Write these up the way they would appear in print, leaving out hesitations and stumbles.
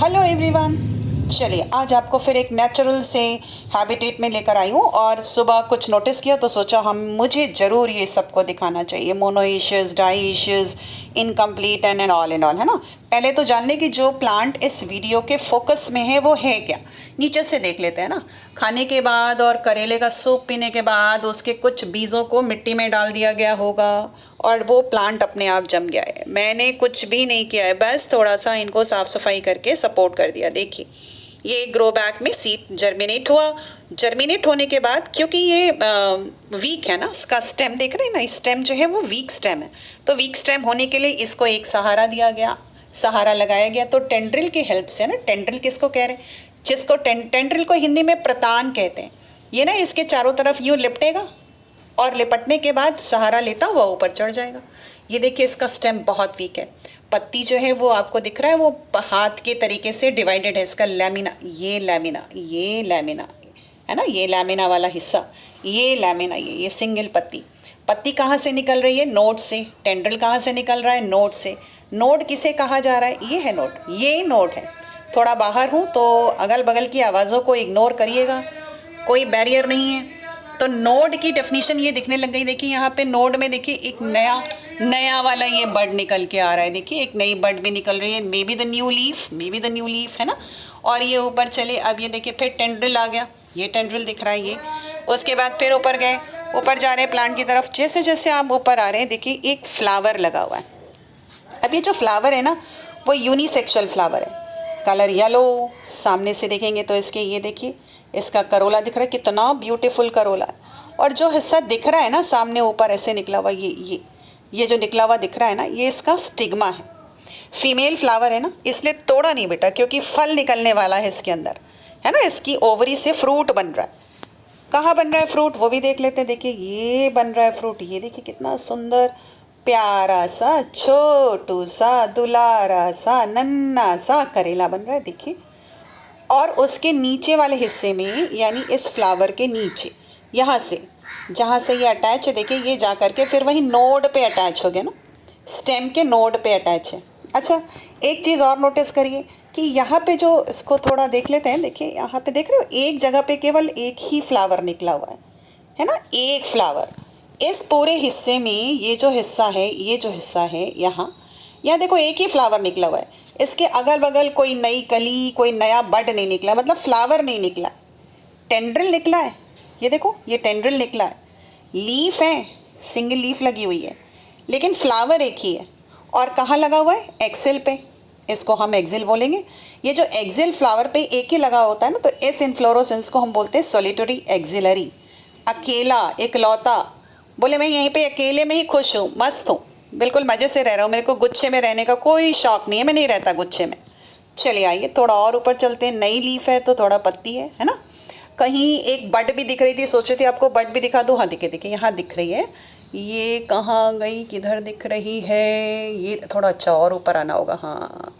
Hello everyone. चलिए आज आपको फिर एक नेचुरल से हैबिटेट में लेकर आई हूँ और सुबह कुछ नोटिस किया तो सोचा हम मुझे ज़रूर ये सबको दिखाना चाहिए। Monoecious, dioecious, incomplete and all, है ना। पहले तो जानने की जो प्लांट इस वीडियो के फोकस में है वो है क्या, नीचे से देख लेते हैं ना। खाने के बाद और करेले का सूप पीने के बाद उसके कुछ बीजों को मिट्टी में डाल दिया गया होगा और वो प्लांट अपने आप जम गया है। मैंने कुछ भी नहीं किया है, बस थोड़ा सा इनको साफ सफाई करके सपोर्ट कर दिया। देखिए ये ग्रो बैग में सीड जर्मिनेट हुआ। जर्मिनेट होने के बाद क्योंकि ये वीक है ना, इसका स्टेम देख रहे हैं ना, स्टेम जो है वो वीक स्टेम है, तो वीक स्टेम होने के लिए इसको एक सहारा दिया गया, सहारा लगाया गया। तो टेंड्रिल की हेल्प से ना, टेंड्रिल किसको कह रहे हैं, जिसको टेंड्रिल को हिंदी में प्रतान कहते हैं। ये ना इसके चारों तरफ यूं लिपटेगा और लिपटने के बाद सहारा लेता हुआ ऊपर चढ़ जाएगा। ये देखिए इसका स्टेम बहुत वीक है। पत्ती जो है वो आपको दिख रहा है वो हाथ के तरीके से डिवाइडेड है। इसका लैमिना, ये लैमिना, ये लैमिना है ना, ये लैमिना वाला हिस्सा, ये लैमिना, ये सिंगल पत्ती। पत्ती कहाँ से निकल रही है, नोड से। टेंड्रिल कहाँ से निकल रहा है, नोड से। नोड किसे कहा जा रहा है, ये है नोड, ये नोड है। थोड़ा बाहर हूँ तो अगल बगल की आवाज़ों को इग्नोर करिएगा, कोई बैरियर नहीं है। तो नोड की डेफिनेशन ये दिखने लग गई। देखिए यहाँ पे नोड में देखिए एक नया नया वाला ये बड निकल के आ रहा है। देखिए एक नई बड भी निकल रही है, may be the new leaf, may be the new leaf, है ना। और ये ऊपर चले, अब ये देखिए फिर टेंड्रिल आ गया, ये टेंड्रिल दिख रहा है ये। उसके बाद फिर ऊपर गए, ऊपर जा रहे हैं प्लांट की तरफ। जैसे जैसे आप ऊपर आ रहे हैं देखिए एक फ्लावर लगा हुआ है। अब ये जो फ्लावर है ना वो यूनिसेक्सुअल फ्लावर है, कलर येलो। सामने से देखेंगे तो इसके ये देखिए इसका करोला दिख रहा है, कितना ब्यूटीफुल करोला है। और जो हिस्सा दिख रहा है ना सामने ऊपर ऐसे निकला हुआ, ये जो निकला हुआ दिख रहा है ना, ये इसका स्टिग्मा है। फीमेल फ्लावर है ना, इसलिए तोड़ा नहीं बेटा, क्योंकि फल निकलने वाला है इसके अंदर, है ना। इसकी ओवरी से फ्रूट बन रहा है। कहाँ बन रहा है फ्रूट वो भी देख लेते हैं। देखिए ये बन रहा है फ्रूट, ये देखिए कितना सुंदर प्यारा सा छोटू सा दुलारा सा नन्ना सा करेला बन रहा है, देखिए। और उसके नीचे वाले हिस्से में, यानी इस फ्लावर के नीचे, यहाँ से जहाँ से ये अटैच है, देखिए ये जा कर के फिर वही नोड पे अटैच हो गया ना, स्टेम के नोड पे अटैच है। अच्छा एक चीज़ और नोटिस करिए कि यहाँ पे जो, इसको थोड़ा देख लेते हैं। देखिए यहाँ पे देख रहे हो एक जगह पे केवल एक ही फ्लावर निकला हुआ है ना, एक फ्लावर। इस पूरे हिस्से में ये जो हिस्सा है, ये जो हिस्सा है यहाँ देखो एक ही फ्लावर निकला हुआ है। इसके अगल बगल कोई नई कली, कोई नया बड नहीं निकला, मतलब फ्लावर नहीं निकला, टेंड्रिल निकला है। ये देखो ये टेंड्रिल निकला है, लीफ है, सिंगल लीफ लगी हुई है, लेकिन फ्लावर एक ही है। और कहाँ लगा हुआ है, एक्सेल पे, इसको हम एक्सिल बोलेंगे। ये जो एक्सिल फ्लावर पे एक ही लगा होता है ना, तो इस इन्फ्लोरोसेंस को हम बोलते हैं सोलिटरी एक्सिलरी, अकेला, इकलौता। बोले मैं यहीं पे अकेले में ही खुश हूँ, मस्त हूँ, बिल्कुल मज़े से रह रहा हूँ, मेरे को गुच्छे में रहने का कोई शौक नहीं है, मैं नहीं रहता गुच्छे में। चलिए आइए थोड़ा और ऊपर चलते हैं। नई लीफ है तो थोड़ा पत्ती है ना। कहीं एक बड भी दिख रही थी, सोच रही थी आपको बड भी दिखा दूँ। हाँ दिखे देखिए यहाँ दिख रही है। ये कहाँ गई, किधर दिख रही है, ये थोड़ा अच्छा और ऊपर आना होगा। हाँ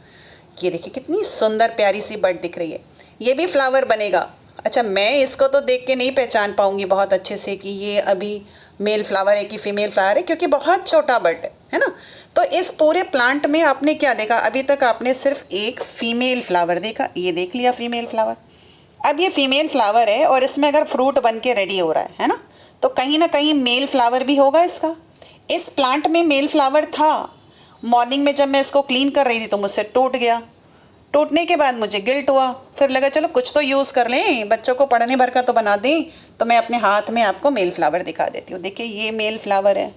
ये देखिए कितनी सुंदर प्यारी सी बड दिख रही है, ये भी फ्लावर बनेगा। अच्छा मैं इसको तो देख के नहीं पहचान पाऊंगी बहुत अच्छे से कि ये अभी मेल फ्लावर है कि फीमेल फ्लावर है, क्योंकि बहुत छोटा बड है ना। तो इस पूरे प्लांट में आपने क्या देखा, अभी तक आपने सिर्फ एक फीमेल फ्लावर देखा, ये देख लिया फीमेल फ्लावर। अब ये फीमेल फ्लावर है और इसमें अगर फ्रूट बन के रेडी हो रहा है ना, तो कहीं ना कहीं मेल फ्लावर भी होगा इसका। इस प्लांट में मेल फ्लावर था। मॉर्निंग में जब मैं इसको क्लीन कर रही थी तो मुझसे टूट गया। टूटने के बाद मुझे गिल्ट हुआ, फिर लगा चलो कुछ तो यूज़ कर लें, बच्चों को पढ़ने भर का तो बना दें। तो मैं अपने हाथ में आपको मेल फ्लावर दिखा देती हूँ। देखिए ये मेल फ्लावर है,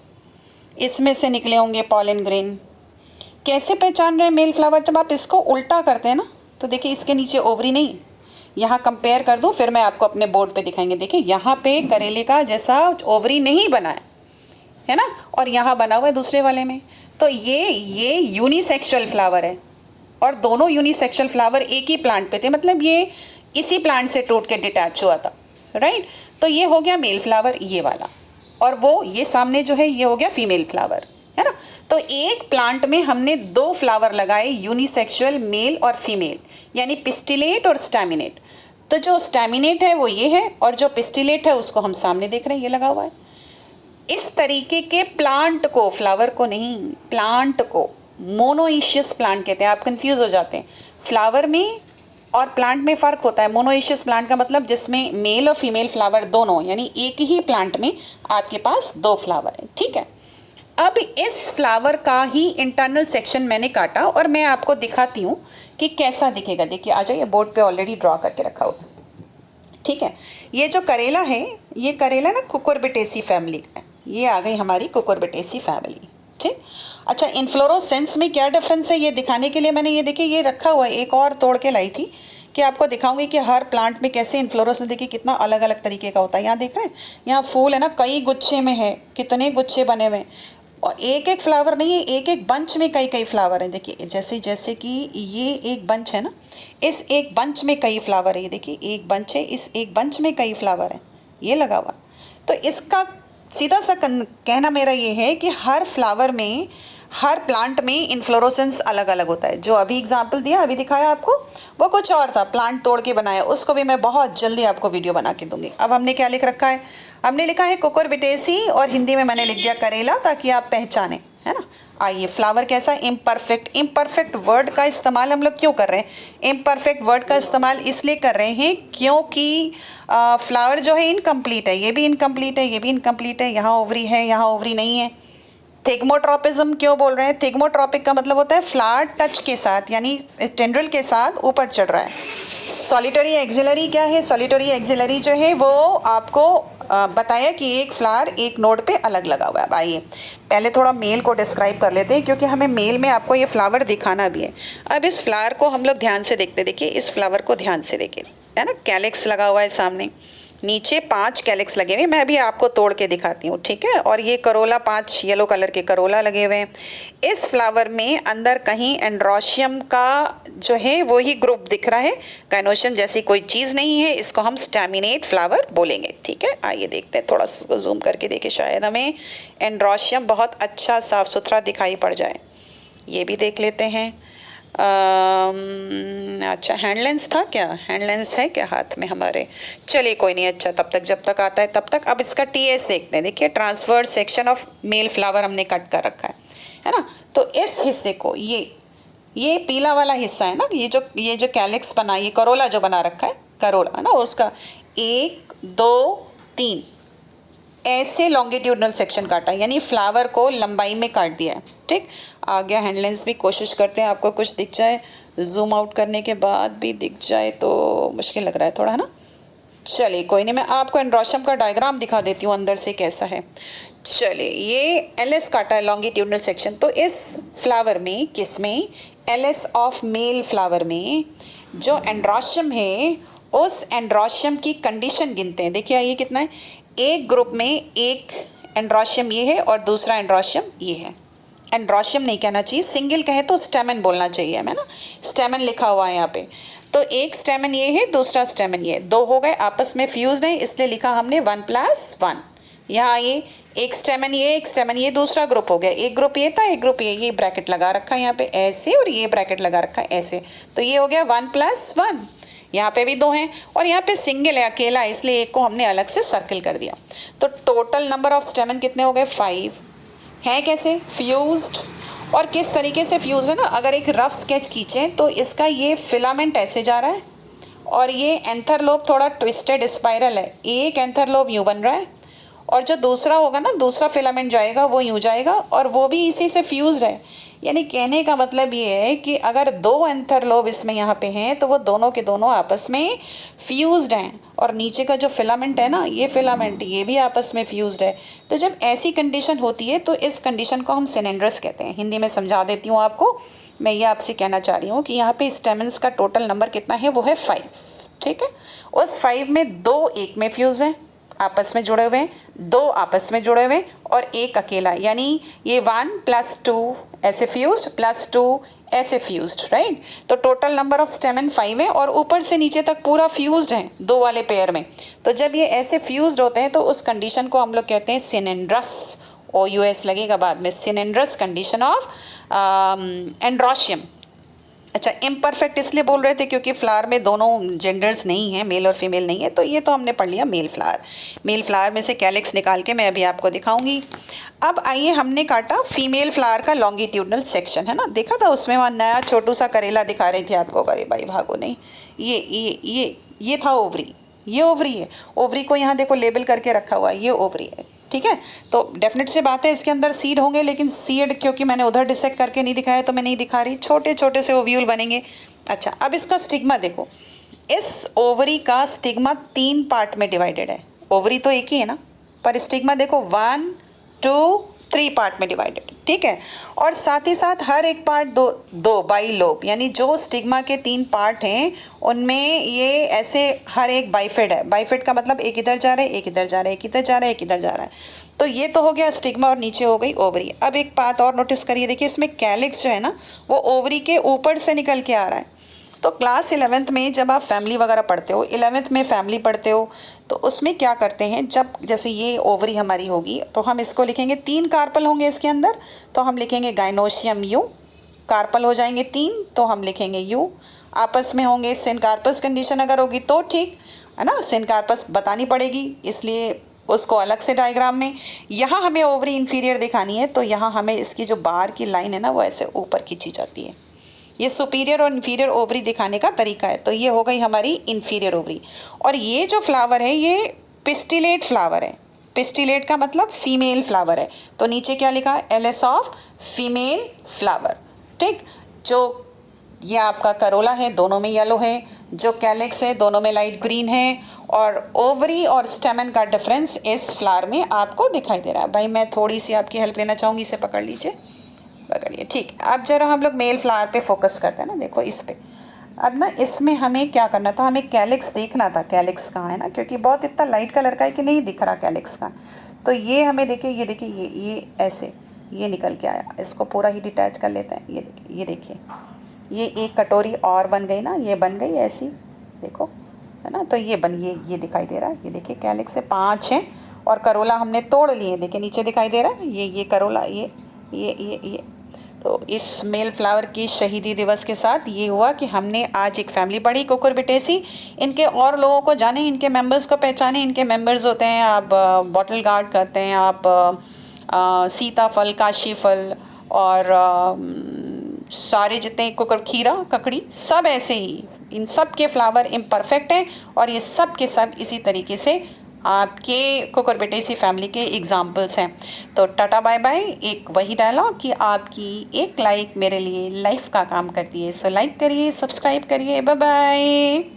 इसमें से निकले होंगे पॉलन ग्रेन। कैसे पहचान रहे हैं मेल फ्लावर, जब आप इसको उल्टा करते हैं ना, तो देखिए इसके नीचे ओवरी नहीं। यहाँ कंपेयर कर दूँ फिर मैं आपको अपने बोर्ड पे दिखाएंगे। देखिए यहाँ पे करेले का जैसा ओवरी नहीं बना है ना, और यहाँ बना हुआ है दूसरे वाले में। तो ये यूनिसेक्सुअल फ्लावर है, और दोनों यूनिसेक्सुअल फ्लावर एक ही प्लांट पे थे, मतलब ये इसी प्लांट से टूट के डिटैच हुआ था, राइट। तो ये हो गया मेल फ्लावर ये वाला, और वो ये सामने जो है ये हो गया फीमेल फ्लावर, है ना। तो एक प्लांट में हमने दो फ्लावर लगाए, यूनिसेक्सुअल मेल और फीमेल, यानी पिस्टिलेट और स्टैमिनेट। तो जो स्टैमिनेट है वो ये है, और जो पिस्टिलेट है उसको हम सामने देख रहे हैं, ये लगा हुआ है। इस तरीके के प्लांट को, फ्लावर को नहीं, प्लांट को मोनोइशियस प्लांट कहते हैं। आप कंफ्यूज हो जाते हैं, फ्लावर में और प्लांट में फ़र्क होता है। मोनोइशियस प्लांट का मतलब जिसमें मेल और फीमेल फ्लावर दोनों, यानी एक ही प्लांट में आपके पास 2 फ्लावर हैं, ठीक है। अब इस फ्लावर का ही इंटरनल सेक्शन मैंने काटा और मैं आपको दिखाती हूँ कि कैसा दिखेगा। देखिए, आ जाइए, बोर्ड पे ऑलरेडी ड्रॉ करके रखा हुआ है, ठीक है। ये जो करेला है, ये करेला ना कुकुरबिटेसी फैमिली का है। ये आ गई हमारी कुकुरबिटेसी फैमिली, ठीक। अच्छा, इन्फ्लोरोसेंस में क्या डिफरेंस है ये दिखाने के लिए मैंने ये देखिए ये रखा हुआ है, एक और तोड़ के लाई थी कि आपको दिखाऊंगी कि हर प्लांट में कैसे इन्फ्लोरोसेंस, देखिए कितना अलग अलग तरीके का होता है। यहाँ देख रहे हैं, यहाँ फूल है ना, कई गुच्छे में है, कितने गुच्छे बने हुए हैं, और एक एक फ्लावर नहीं है, एक एक बंच में कई कई फ्लावर हैं। देखिए जैसे जैसे कि ये एक बंच है ना, इस एक बंच में कई फ्लावर है। ये देखिए एक बंच है, इस एक बंच में कई फ्लावर हैं, ये लगा हुआ। तो इसका सीधा सा कहना मेरा ये है कि हर फ्लावर में, हर प्लांट में इन्फ्लोरोसेंस अलग अलग होता है। जो अभी एग्जाम्पल दिया, अभी दिखाया आपको, वो कुछ और था, प्लांट तोड़ के बनाया, उसको भी मैं बहुत जल्दी आपको वीडियो बना के दूंगी। अब हमने क्या लिख रखा है, हमने लिखा है कुकुरबिटेसी और हिंदी में मैंने लिख दिया करेला, ताकि आप पहचानें, है ना। आइए, फ्लावर कैसा, इम्परफेक्ट। इम्परफेक्ट वर्ड का इस्तेमाल हम लोग क्यों कर रहे हैं? इम्परफेक्ट वर्ड का इस्तेमाल इसलिए कर रहे हैं क्योंकि फ्लावर जो है इनकम्प्लीट है, ये भी इनकम्प्लीट है, ये भी इनकम्प्लीट है, यहाँ ओवरी है, यहाँ ओवरी नहीं है। थिग्मोट्रोपिज्म क्यों बोल रहे हैं? थिग्मोट्रोपिक का मतलब होता है फ्लावर टच के साथ, यानी टेंड्रिल के साथ ऊपर चढ़ रहा है। सॉलिटरी एक्सिलरी क्या है? सॉलिटरी एक्सिलरी जो है वो आपको बताया कि एक फ्लावर एक नोड पे अलग लगा हुआ है। आइए पहले थोड़ा मेल को डिस्क्राइब कर लेते हैं, क्योंकि हमें मेल में आपको ये फ्लावर दिखाना भी है। अब इस फ्लावर को हम लोग ध्यान से देखते, देखिए इस फ्लावर को ध्यान से देखिए, है ना, कैलिक्स लगा हुआ है सामने, नीचे 5 कैलिक्स लगे हुए, मैं अभी आपको तोड़ के दिखाती हूँ, ठीक है। और ये करोला, 5 येलो कलर के करोला लगे हुए हैं। इस फ्लावर में अंदर कहीं एंड्रोशियम का जो है वो ही ग्रुप दिख रहा है, गाइनोशियम जैसी कोई चीज़ नहीं है, इसको हम स्टैमिनेट फ्लावर बोलेंगे, ठीक है। आइए देखते हैं, थोड़ा सा जूम करके देखें, शायद हमें एंड्रोशियम बहुत अच्छा साफ सुथरा दिखाई पड़ जाए। ये भी देख लेते हैं। अच्छा, हैंड लेंस था क्या? हैंड लेंस है क्या हाथ में हमारे? चलिए कोई नहीं, अच्छा तब तक, जब तक आता है तब तक। अब इसका टीएस देखते हैं। देखिए, transverse section of male flower हमने कट कर रखा है ना। तो इस हिस्से को, ये पीला वाला हिस्सा है ना, ये जो कैलिक्स बना, ये करोला जो बना रखा है, करोला है ना, उसका 1 2 3 ऐसे लॉन्गिट्यूडनल सेक्शन काटा, यानी फ्लावर को लंबाई में काट दिया है, ठीक। आ गया हैंड लेंस भी, कोशिश करते हैं आपको कुछ दिख जाए, जूम आउट करने के बाद भी दिख जाए तो मुश्किल लग रहा है थोड़ा, है ना। चलिए कोई नहीं, मैं आपको एंड्रोशियम का डायग्राम दिखा देती हूँ अंदर से कैसा है। चलिए, ये एलएस काटा है लॉन्गिट्यूडनल सेक्शन। तो इस फ्लावर में, किसमें? एलएस ऑफ मेल फ्लावर में जो एंड्रोशियम है, उस एंड्रोशियम की कंडीशन गिनते हैं। देखिए ये कितना है, एक ग्रुप में एक एंड्रोशियम ये है और दूसरा एंड्रोशियम ये है। एंड्रोशियम नहीं कहना चाहिए, सिंगल कहे तो स्टेमन बोलना चाहिए हमें ना, स्टेमन लिखा हुआ है यहाँ पे। तो एक स्टेमन ये है, दूसरा स्टेमन ये है, 2 हो गए, आपस में फ्यूज्ड है, इसलिए लिखा हमने 1+1। यहाँ ये एक स्टेमन ये, एक स्टेमन ये, दूसरा ग्रुप हो गया। एक ग्रुप ये था, एक ग्रुप ये ब्रैकेट लगा रखा है यहाँ पे ऐसे, और ये ब्रैकेट लगा रखा है ऐसे, तो ये हो गया 1+1। यहाँ पे भी 2 हैं, और यहाँ पे सिंगल है, अकेला है, इसलिए एक को हमने अलग से सर्किल कर दिया। तो टोटल नंबर ऑफ स्टेमन कितने हो गए? 5 है। कैसे? फ्यूज्ड। और किस तरीके से फ्यूज है ना, अगर एक रफ स्केच खींचें तो इसका ये फिलामेंट ऐसे जा रहा है, और ये एंथर लोब थोड़ा ट्विस्टेड स्पाइरल है, एक एंथर लोब यूँ बन रहा है, और जो दूसरा होगा ना, दूसरा फिलामेंट जाएगा वो यूँ जाएगा, और वो भी इसी से फ्यूज्ड है। यानी कहने का मतलब ये है कि अगर 2 एंथर लोब इसमें यहाँ पे हैं तो वो दोनों के दोनों आपस में फ्यूज्ड हैं, और नीचे का जो फिलामेंट है ना, ये फिलामेंट ये भी आपस में फ्यूज्ड है। तो जब ऐसी कंडीशन होती है तो इस कंडीशन को हम सिनेंड्रस कहते हैं। हिंदी में समझा देती हूँ आपको, मैं ये आपसे कहना चाह रही हूँ कि यहाँ पे स्टेमन्स का टोटल नंबर कितना है, वो है 5, ठीक है। उस 5 में 2 एक में फ्यूज हैं, आपस में जुड़े हुए हैं, 2 आपस में जुड़े हुए हैं, और एक अकेला, यानी ये 1+2 ऐसे फ्यूज्ड, +2 ऐसे फ्यूज्ड, राइट। तो टोटल नंबर ऑफ स्टेमन 5 है, और ऊपर से नीचे तक पूरा फ्यूज्ड है 2 वाले पेयर में। तो जब ये ऐसे फ्यूज्ड होते हैं तो उस कंडीशन को हम लोग कहते हैं सिनेंड्रस, OUS लगेगा बाद में, सिनेंड्रस कंडीशन ऑफ एंड्रोशियम। अच्छा, इम्परफेक्ट इसलिए बोल रहे थे क्योंकि फ्लावर में दोनों जेंडर्स नहीं हैं, मेल और फीमेल नहीं है, तो ये तो हमने पढ़ लिया मेल फ्लावर। मेल फ्लावर में से कैलिक्स निकाल के मैं अभी आपको दिखाऊंगी। अब आइए, हमने काटा फीमेल फ्लावर का लॉन्गिट्यूडनल सेक्शन, है ना, देखा था उसमें वहाँ नया छोटू सा करेला दिखा रही थी आपको। अरे भाई भागो नहीं, ये था ओवरी, ये ओवरी है। ओवरी को यहाँ देखो लेबल करके रखा हुआ है, ये ओवरी है, ठीक है। तो डेफिनेट से बात है इसके अंदर सीड होंगे, लेकिन सीड क्योंकि मैंने उधर डिसेक्ट करके नहीं दिखाया तो मैं नहीं दिखा रही, छोटे छोटे से ओव्यूल बनेंगे। अच्छा, अब इसका स्टिग्मा देखो, इस ओवरी का स्टिग्मा 3 पार्ट में डिवाइडेड है। ओवरी तो एक ही है ना, पर स्टिग्मा देखो 1 2 3 पार्ट में डिवाइडेड, ठीक है। और साथ ही साथ हर एक पार्ट दो बाइलोब, यानी जो स्टिग्मा के 3 पार्ट हैं उनमें ये ऐसे हर एक बाइफेड है। बाइफेड का मतलब एक इधर जा रहा है, एक इधर जा रहा है, एक इधर जा रहा है, एक इधर जा रहा है। तो ये तो हो गया स्टिग्मा और नीचे हो गई ओवरी। अब एक बात और नोटिस करिए, देखिए इसमें कैलिक्स जो है ना वो ओवरी के ऊपर से निकल के आ रहा है। तो क्लास 11th में जब आप फैमिली वगैरह पढ़ते हो, 11th में फैमिली पढ़ते हो, तो उसमें क्या करते हैं, जब जैसे ये ओवरी हमारी होगी तो हम इसको लिखेंगे, 3 कार्पल होंगे इसके अंदर, तो हम लिखेंगे गाइनोशियम यू। कार्पल हो जाएंगे 3 तो हम लिखेंगे यू। आपस में होंगे सिनकार्पस कंडीशन अगर होगी तो ठीक है ना, सिनकार्पस बतानी पड़ेगी इसलिए उसको अलग से डायग्राम में। यहाँ हमें ओवरी इन्फीरियर दिखानी है तो यहाँ हमें इसकी जो बाहर की लाइन है ना वो ऐसे ऊपर खींची जाती है। ये सुपीरियर और इन्फीरियर ओवरी दिखाने का तरीका है। तो ये हो गई हमारी इन्फीरियर ओवरी। और ये जो फ्लावर है ये पिस्टिलेट फ्लावर है। पिस्टिलेट का मतलब फीमेल फ्लावर है। तो नीचे क्या लिखा है, L S of female flower, ठीक। जो ये आपका करोला है दोनों में येलो है, जो कैलिक्स है दोनों में लाइट ग्रीन है, और ओवरी और स्टेमन का डिफरेंस इस फ्लावर में आपको दिखाई दे रहा है। भाई मैं थोड़ी सी आपकी हेल्प लेना चाहूँगी, इसे पकड़ लीजिए, पकड़िए, ठीक। अब जरा हम लोग मेल फ्लावर पे फोकस करते हैं ना, देखो इस पे। अब ना इसमें हमें क्या करना था, हमें कैलिक्स देखना था, कैलिक्स कहाँ है ना, क्योंकि बहुत इतना लाइट कलर का है कि नहीं दिख रहा कैलिक्स का। तो ये हमें देखिए, ये देखिए, ये ऐसे ये निकल के आया, इसको पूरा ही डिटैच कर लेते हैं। ये देखिए, ये एक कटोरी और बन गई ना, ये बन गई ऐसी, देखो है ना। तो ये दिखाई दे रहा है, ये देखिए कैलिक्स से 5 हैं और करोला हमने तोड़ लिए, देखिए नीचे दिखाई दे रहा है ये करोला, ये। तो इस मेल फ्लावर की शहीदी दिवस के साथ ये हुआ कि हमने आज एक फैमिली पढ़ी, कुकुरबिटेसी। इनके और लोगों को जाने, इनके मेंबर्स को पहचाने। इनके मेंबर्स होते हैं, आप बॉटल गार्ड कहते हैं, आप सीताफल, काशीफल, और सारे जितने कुकर, खीरा, ककड़ी, सब ऐसे ही। इन सब के फ्लावर इम्परफेक्ट हैं और ये सब के सब इसी तरीके से आपके कुकुरबिटेसी फैमिली के एग्जाम्पल्स हैं। तो टाटा बाय बाय। एक वही डायलॉग कि आपकी एक लाइक मेरे लिए लाइफ का काम करती है। सो लाइक करिए, सब्सक्राइब करिए, बाय बाय।